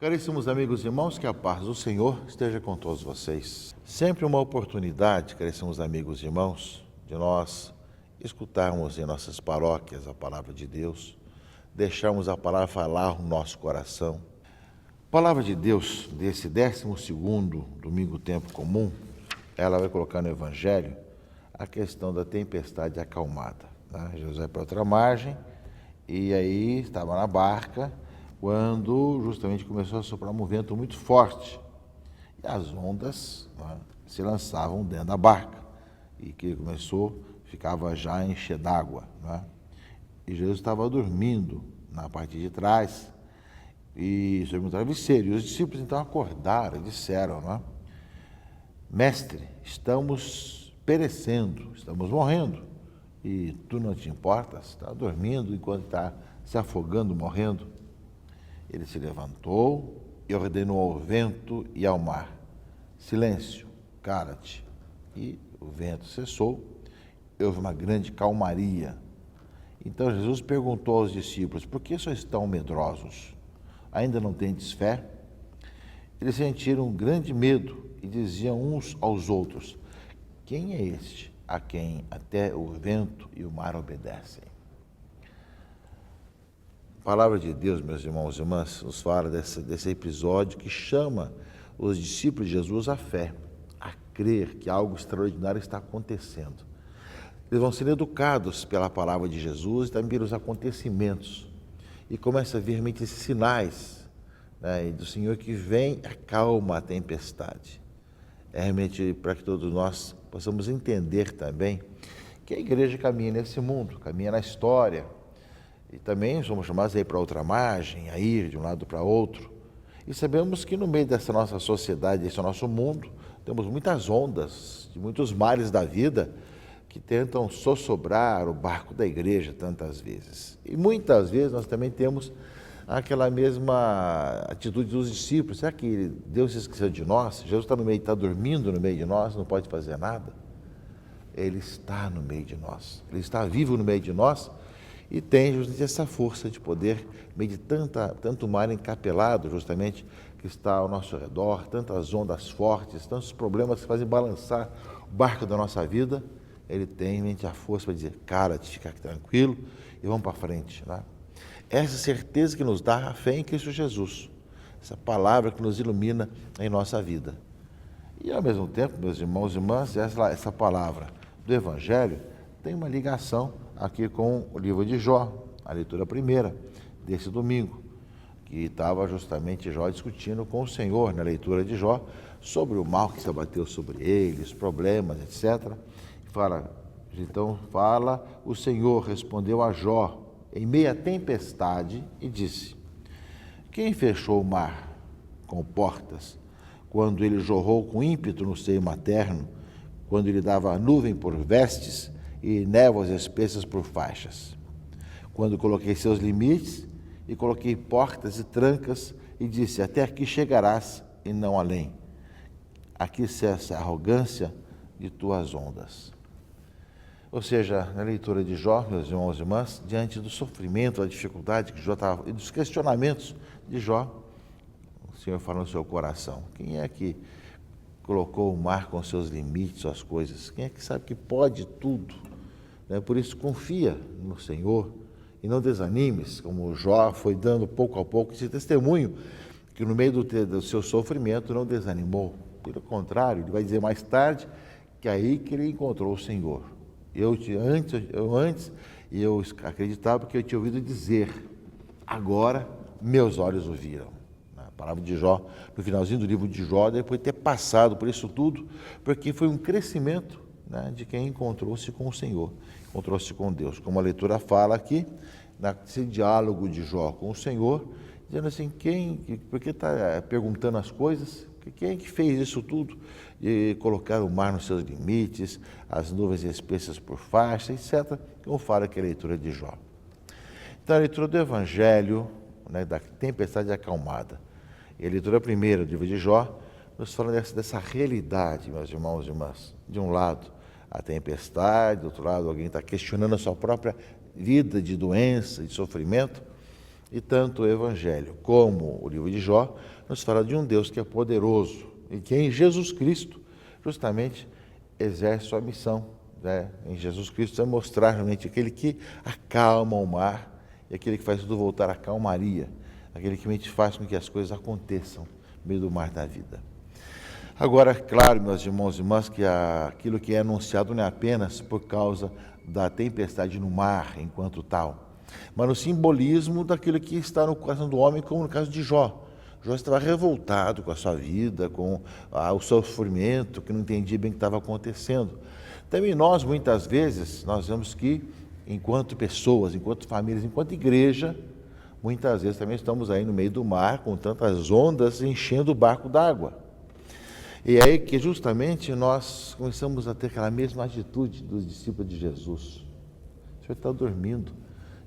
Caríssimos amigos e irmãos, que a paz do Senhor esteja com todos vocês. Sempre uma oportunidade, caríssimos amigos e irmãos, de nós escutarmos em nossas paróquias a palavra de Deus, deixarmos a palavra falar no nosso coração. A palavra de Deus, desse 12º domingo tempo comum, ela vai colocar no Evangelho a questão da tempestade acalmada. Jesus vai para outra margem e aí estava na barca, quando justamente começou a soprar um vento muito forte e as ondas se lançavam dentro da barca e que começou, ficava já encher d'água. E Jesus estava dormindo na parte de trás e sobre um travesseiro. E os discípulos então acordaram e disseram: Mestre, estamos perecendo, estamos morrendo e tu não te importas? Está dormindo enquanto está se afogando, morrendo. Ele se levantou e ordenou ao vento e ao mar: silêncio, cala-te. E o vento cessou, e houve uma grande calmaria. Então Jesus perguntou aos discípulos: por que só estão medrosos? Ainda não tendes fé? Eles sentiram um grande medo e diziam uns aos outros: quem é este a quem até o vento e o mar obedecem? A palavra de Deus, meus irmãos e irmãs, nos fala desse episódio que chama os discípulos de Jesus à fé, a crer que algo extraordinário está acontecendo. Eles vão ser educados pela palavra de Jesus e também pelos acontecimentos. E começa a ver realmente esses sinais do Senhor que vem, acalma a tempestade. É realmente para que todos nós possamos entender também que a igreja caminha nesse mundo, caminha na história. E também somos chamados a ir para outra margem, a ir de um lado para outro. E sabemos que no meio dessa nossa sociedade, desse nosso mundo, temos muitas ondas, de muitos mares da vida que tentam sossobrar o barco da igreja tantas vezes. E muitas vezes nós também temos aquela mesma atitude dos discípulos. Será que Deus se esqueceu de nós? Jesus está dormindo no meio de nós, não pode fazer nada? Ele está no meio de nós, Ele está vivo no meio de nós. E tem justamente essa força de poder, meio de tanto mar encapelado, justamente, que está ao nosso redor, tantas ondas fortes, tantos problemas que fazem balançar o barco da nossa vida. Ele tem realmente a força para dizer: cala-te, fica tranquilo e vamos para frente. Essa certeza que nos dá a fé em Cristo Jesus, essa palavra que nos ilumina em nossa vida. E ao mesmo tempo, meus irmãos e irmãs, essa palavra do Evangelho tem uma ligação aqui com o livro de Jó, a leitura primeira desse domingo, que estava justamente Jó discutindo com o Senhor na leitura de Jó sobre o mal que se abateu sobre ele, os problemas, etc. Então fala, o Senhor respondeu a Jó em meia tempestade e disse: quem fechou o mar com portas, quando ele jorrou com ímpeto no seio materno, quando ele dava a nuvem por vestes e névoas espessas por faixas? Quando coloquei seus limites e coloquei portas e trancas e disse: até aqui chegarás e não além. Aqui cessa a arrogância de tuas ondas. Ou seja, na leitura de Jó, meus irmãos e irmãs, diante do sofrimento, da dificuldade que Jó estava, e dos questionamentos de Jó, o Senhor fala no seu coração: quem é que colocou o mar com seus limites, suas coisas? Quem é que sabe que pode tudo? Por isso, confia no Senhor e não desanimes, como Jó foi dando pouco a pouco esse testemunho, que no meio do seu sofrimento não desanimou. Pelo contrário, ele vai dizer mais tarde que é aí que ele encontrou o Senhor. Eu acreditava porque eu tinha ouvido dizer, agora meus olhos o viram. A palavra de Jó, no finalzinho do livro de Jó, depois de ter passado por isso tudo, porque foi um crescimento de quem encontrou-se com o Senhor, encontrou-se com Deus. Como a leitura fala aqui, nesse diálogo de Jó com o Senhor, dizendo assim: por que está perguntando as coisas? Quem é que fez isso tudo? De colocar o mar nos seus limites, as nuvens espessas por faixa, etc. Como fala aqui a leitura de Jó. Então, a leitura do Evangelho, da tempestade acalmada, e a leitura primeira do livro de Jó, nos fala dessa realidade, meus irmãos e irmãs. De um lado, a tempestade, do outro lado, alguém está questionando a sua própria vida de doença, de sofrimento, E tanto o Evangelho como o livro de Jó nos fala de um Deus que é poderoso e que em Jesus Cristo justamente exerce sua missão. Em Jesus Cristo é mostrar realmente aquele que acalma o mar e aquele que faz tudo voltar à calmaria, aquele que realmente faz com que as coisas aconteçam no meio do mar da vida. Agora, claro, meus irmãos e irmãs, que aquilo que é anunciado não é apenas por causa da tempestade no mar enquanto tal, mas no simbolismo daquilo que está no coração do homem, como no caso de Jó. Jó estava revoltado com a sua vida, com o sofrimento, que não entendia bem o que estava acontecendo. Também nós, muitas vezes, nós vemos que, enquanto pessoas, enquanto famílias, enquanto igreja, muitas vezes também estamos aí no meio do mar, com tantas ondas, enchendo o barco d'água. E é aí que justamente nós começamos a ter aquela mesma atitude dos discípulos de Jesus. O Senhor está dormindo,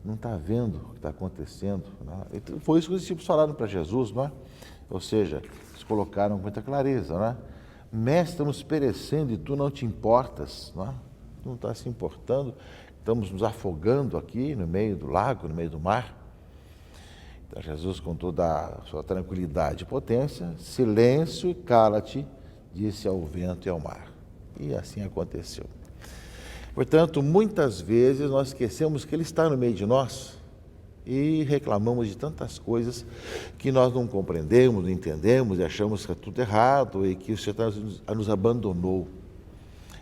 não está vendo o que está acontecendo. Não é? Então, foi isso que os discípulos falaram para Jesus, não é? Ou seja, eles colocaram com muita clareza, não é? Mestre, estamos perecendo e tu não te importas, não é? Tu não está se importando, estamos nos afogando aqui no meio do lago, no meio do mar. Então Jesus, com toda a sua tranquilidade e potência, silêncio e cala-te, disse ao vento e ao mar. E assim aconteceu. Portanto, muitas vezes nós esquecemos que Ele está no meio de nós e reclamamos de tantas coisas que nós não compreendemos, não entendemos e achamos que é tudo errado e que o Senhor nos abandonou.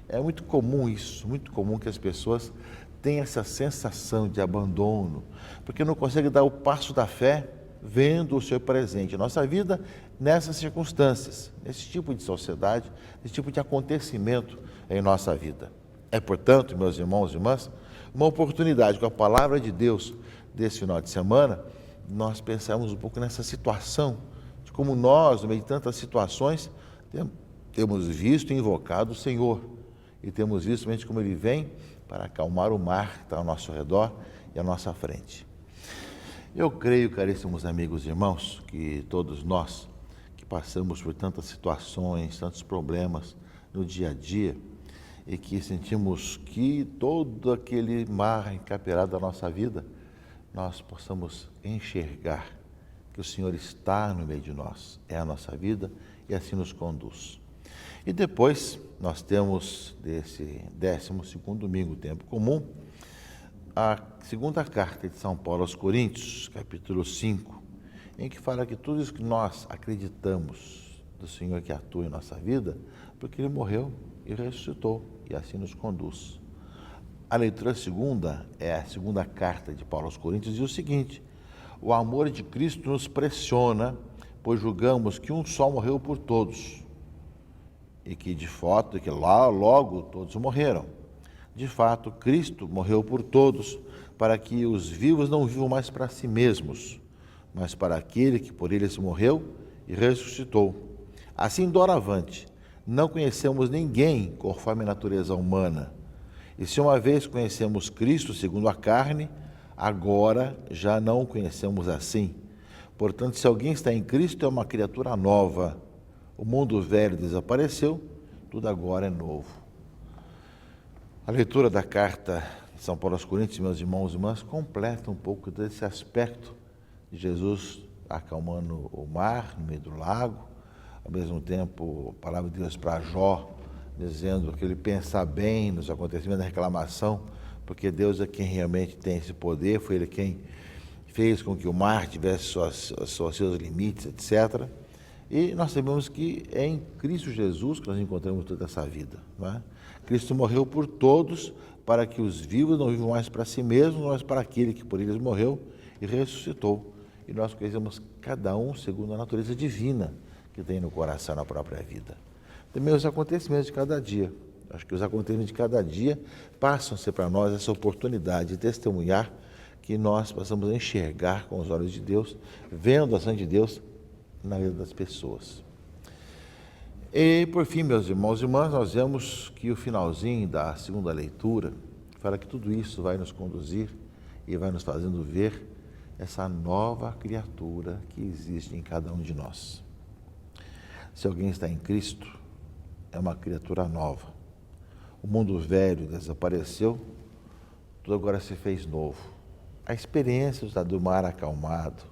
É muito comum isso, muito comum que as pessoas tenham essa sensação de abandono, porque não conseguem dar o passo da fé vendo o Senhor presente. Nossa vida nessas circunstâncias, nesse tipo de sociedade, nesse tipo de acontecimento em nossa vida. É, portanto, meus irmãos e irmãs, uma oportunidade com a palavra de Deus desse final de semana, nós pensamos um pouco nessa situação, de como nós, no meio de tantas situações, temos visto e invocado o Senhor, e temos visto realmente como Ele vem para acalmar o mar que está ao nosso redor e à nossa frente. Eu creio, caríssimos amigos e irmãos, que todos nós que passamos por tantas situações, tantos problemas no dia a dia, e que sentimos que todo aquele mar encapeado da nossa vida, nós possamos enxergar que o Senhor está no meio de nós, é a nossa vida e assim nos conduz. E depois nós temos desse 12º domingo, tempo comum, a segunda carta de São Paulo aos Coríntios, capítulo 5, em que fala que tudo isso que nós acreditamos do Senhor que atua em nossa vida, porque Ele morreu e ressuscitou, e assim nos conduz. A leitura segunda é a segunda carta de Paulo aos Coríntios, diz o seguinte: o amor de Cristo nos pressiona, pois julgamos que um só morreu por todos, e que de fato, que lá logo todos morreram. De fato, Cristo morreu por todos, para que os vivos não vivam mais para si mesmos, mas para aquele que por eles morreu e ressuscitou. Assim, doravante, não conhecemos ninguém conforme a natureza humana. E se uma vez conhecemos Cristo segundo a carne, agora já não o conhecemos assim. Portanto, se alguém está em Cristo, é uma criatura nova. O mundo velho desapareceu, tudo agora é novo. A leitura da carta de São Paulo aos Coríntios, meus irmãos e irmãs, completa um pouco desse aspecto de Jesus acalmando o mar no meio do lago, ao mesmo tempo a palavra de Deus para Jó, dizendo que ele pensa bem nos acontecimentos da reclamação, porque Deus é quem realmente tem esse poder, foi Ele quem fez com que o mar tivesse seus limites, etc. E nós sabemos que é em Cristo Jesus que nós encontramos toda essa vida. Não é? Cristo morreu por todos, para que os vivos não vivam mais para si mesmos, mas para aquele que por eles morreu e ressuscitou. E nós conhecemos cada um segundo a natureza divina que tem no coração, na própria vida. Também os acontecimentos de cada dia. Acho que os acontecimentos de cada dia passam a ser para nós essa oportunidade de testemunhar que nós possamos enxergar com os olhos de Deus, vendo a ação de Deus na vida das pessoas. E, por fim, meus irmãos e irmãs, nós vemos que o finalzinho da segunda leitura fala que tudo isso vai nos conduzir e vai nos fazendo ver essa nova criatura que existe em cada um de nós. Se alguém está em Cristo, é uma criatura nova. O mundo velho desapareceu, tudo agora se fez novo. a experiência do mar acalmado,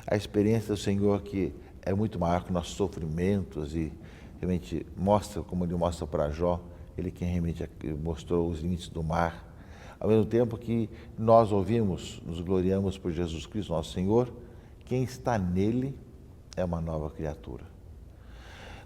a experiência do Senhor que é muito maior que nossos sofrimentos e realmente mostra, como ele mostra para Jó, ele que realmente mostrou os limites do mar. Ao mesmo tempo que nós ouvimos, nos gloriamos por Jesus Cristo, nosso Senhor, quem está nele é uma nova criatura.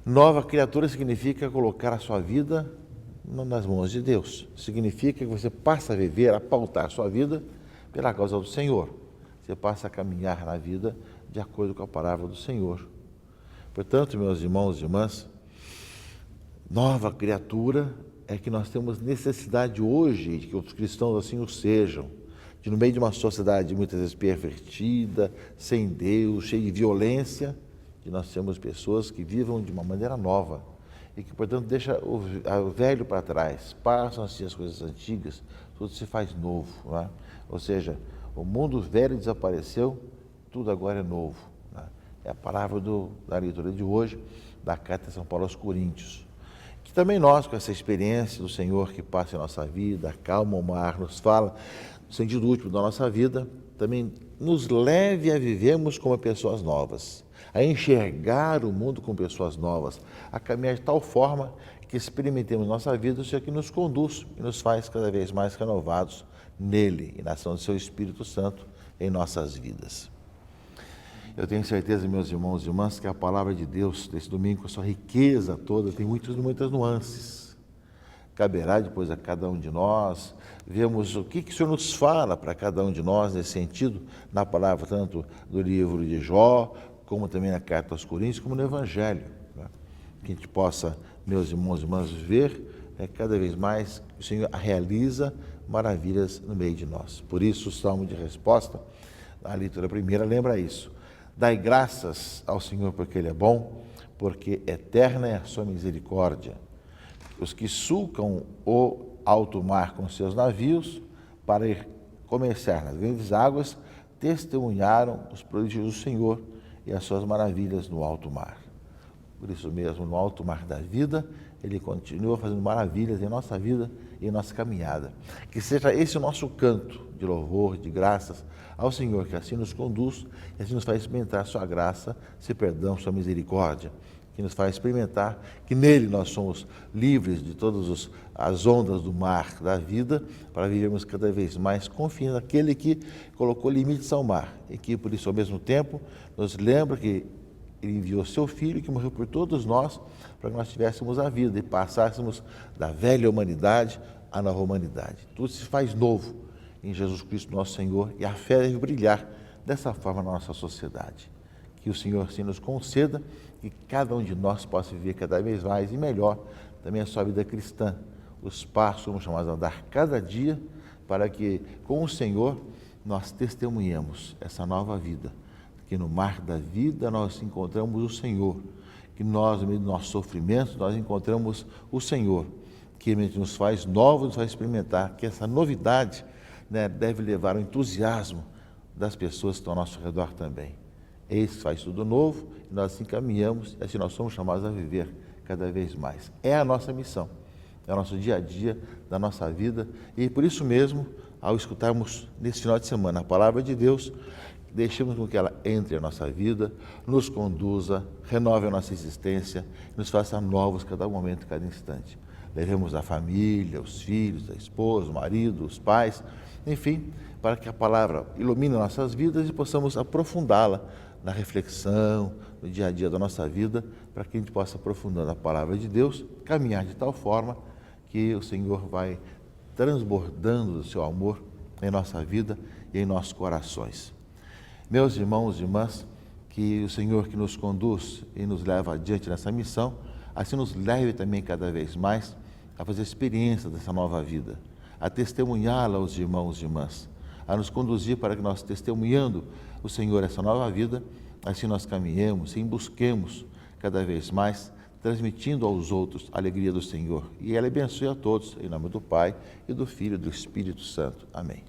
Nova criatura significa colocar a sua vida nas mãos de Deus. Significa que você passa a viver, a pautar a sua vida pela causa do Senhor. Você passa a caminhar na vida de acordo com a palavra do Senhor. Portanto, meus irmãos e irmãs, nova criatura é que nós temos necessidade hoje, de que os cristãos assim o sejam, de no meio de uma sociedade muitas vezes pervertida, sem Deus, cheia de violência, de nós sermos pessoas que vivam de uma maneira nova e que, portanto, deixa o velho para trás, passam assim as coisas antigas, tudo se faz novo, não é? Ou seja, o mundo velho desapareceu, tudo agora é novo, não é? É a palavra da leitura de hoje, da carta de São Paulo aos Coríntios. Que também nós, com essa experiência do Senhor que passa em nossa vida, acalma o mar, nos fala no sentido último da nossa vida, também nos leve a vivermos como pessoas novas, a enxergar o mundo com pessoas novas, a caminhar de tal forma que experimentemos nossa vida, isso é que nos conduz e nos faz cada vez mais renovados nele e na ação do seu Espírito Santo em nossas vidas. Eu tenho certeza, meus irmãos e irmãs, que a palavra de Deus desse domingo, com a sua riqueza toda, tem muitas nuances. Caberá depois a cada um de nós vermos o que o Senhor nos fala para cada um de nós nesse sentido, na palavra tanto do livro de Jó, como também na carta aos Coríntios, como no Evangelho. Né? Que a gente possa, meus irmãos e irmãs, ver cada vez mais que o Senhor realiza maravilhas no meio de nós. Por isso, o Salmo de resposta, a leitura primeira, lembra isso. Dai graças ao Senhor porque Ele é bom, porque eterna é a sua misericórdia. Os que sulcam o alto mar com seus navios, para ir comerciar nas grandes águas, testemunharam os prodígios do Senhor e as suas maravilhas no alto mar. Por isso mesmo, no alto mar da vida, Ele continua fazendo maravilhas em nossa vida e em nossa caminhada. Que seja esse o nosso canto de louvor, de graças ao Senhor, que assim nos conduz e assim nos faz experimentar sua graça, seu perdão, sua misericórdia, que nos faz experimentar que nele nós somos livres de todas as ondas do mar da vida, para vivermos cada vez mais confiando naquele que colocou limites ao mar e que, por isso, ao mesmo tempo, nos lembra que Ele enviou seu Filho, que morreu por todos nós, para que nós tivéssemos a vida e passássemos da velha humanidade à nova humanidade. Tudo se faz novo em Jesus Cristo, nosso Senhor, e a fé deve brilhar dessa forma na nossa sociedade. Que o Senhor assim nos conceda que cada um de nós possa viver cada vez mais e melhor também a sua vida cristã. Os passos somos chamados a dar cada dia para que, com o Senhor, nós testemunhemos essa nova vida. Que no mar da vida nós encontramos o Senhor, que nós, no meio do nosso sofrimento, nós encontramos o Senhor, que nos faz novos, nos faz experimentar, que essa novidade deve levar ao entusiasmo das pessoas que estão ao nosso redor também. Esse faz tudo novo e nós assim caminhamos e assim nós somos chamados a viver cada vez mais. É a nossa missão, é o nosso dia a dia, da nossa vida e por isso mesmo, ao escutarmos nesse final de semana a palavra de Deus, deixemos com que ela entre na nossa vida, nos conduza, renove a nossa existência, nos faça novos cada momento, cada instante. Levemos a família, os filhos, a esposa, o marido, os pais, enfim, para que a palavra ilumine nossas vidas e possamos aprofundá-la na reflexão, no dia a dia da nossa vida, para que a gente possa aprofundando a palavra de Deus, caminhar de tal forma que o Senhor vai transbordando do seu amor em nossa vida e em nossos corações. Meus irmãos e irmãs, que o Senhor que nos conduz e nos leva adiante nessa missão, assim nos leve também cada vez mais a fazer experiência dessa nova vida, a testemunhá-la aos irmãos e irmãs, a nos conduzir para que nós, testemunhando o Senhor essa nova vida, assim nós caminhemos e busquemos cada vez mais, transmitindo aos outros a alegria do Senhor. E Ele abençoe a todos, em nome do Pai, e do Filho e do Espírito Santo. Amém.